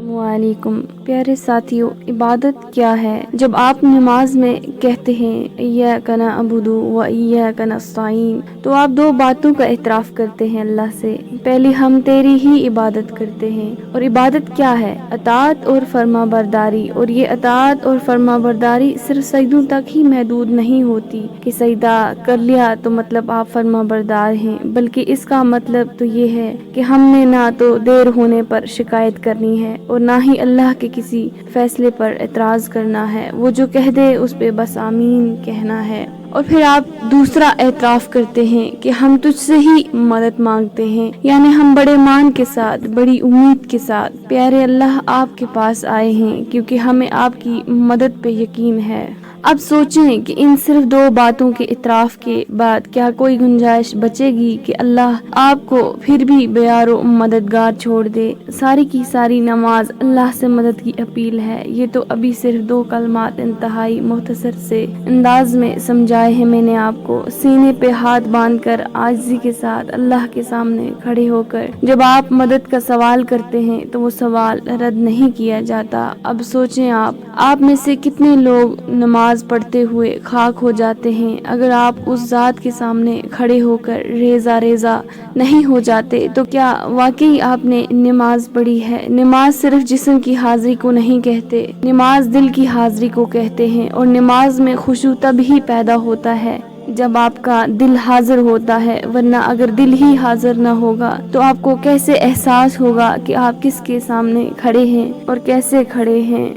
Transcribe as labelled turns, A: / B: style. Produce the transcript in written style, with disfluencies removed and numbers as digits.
A: السلام علیکم پیارے ساتھیوں، عبادت کیا ہے؟ جب آپ نماز میں کہتے ہیں ایاک نعبد و ایاک نستعین تو آپ دو باتوں کا اعتراف کرتے ہیں اللہ سے۔ پہلی، ہم تیری ہی عبادت کرتے ہیں۔ اور عبادت کیا ہے؟ اطاعت اور فرما برداری۔ اور یہ اطاعت اور فرما برداری صرف سجدوں تک ہی محدود نہیں ہوتی کہ سجدہ کر لیا تو مطلب آپ فرما بردار ہیں، بلکہ اس کا مطلب تو یہ ہے کہ ہم نے نہ تو دیر ہونے پر شکایت کرنی ہے اور نہ ہی اللہ کے کسی فیصلے پر اعتراض کرنا ہے۔ وہ جو کہہ دے اس پہ بس آمین کہنا ہے۔ اور پھر آپ دوسرا اعتراف کرتے ہیں کہ ہم تجھ سے ہی مدد مانگتے ہیں، یعنی ہم بڑے مان کے ساتھ، بڑی امید کے ساتھ پیارے اللہ آپ کے پاس آئے ہیں، کیونکہ ہمیں آپ کی مدد پہ یقین ہے۔ اب سوچیں کہ ان صرف دو باتوں کے اعتراف کے بعد کیا کوئی گنجائش بچے گی کہ اللہ آپ کو پھر بھی بیار و مددگار چھوڑ دے؟ ساری کی ساری نماز اللہ سے مدد کی اپیل ہے۔ یہ تو ابھی صرف دو کلمات انتہائی مختصر سے انداز میں سمجھائے ہیں میں نے آپ کو۔ سینے پہ ہاتھ باندھ کر عاجزی کے ساتھ اللہ کے سامنے کھڑے ہو کر جب آپ مدد کا سوال کرتے ہیں تو وہ سوال رد نہیں کیا جاتا۔ اب سوچیں آپ میں سے کتنے لوگ نماز پڑھتے ہوئے خاک ہو جاتے ہیں اگر آپ اس ذات کے سامنے کھڑے ہو کر ریزہ ریزہ نہیں ہو جاتے تو کیا واقعی آپ نے نماز پڑھی ہے؟ نماز صرف جسم کی حاضری کو نہیں کہتے، نماز دل کی حاضری کو کہتے ہیں، اور نماز میں خشوع تب ہی پیدا ہوتا ہے جب آپ کا دل حاضر ہوتا ہے، ورنہ اگر دل ہی حاضر نہ ہوگا تو آپ کو کیسے احساس ہوگا کہ آپ کس کے سامنے کھڑے ہیں اور کیسے کھڑے ہیں؟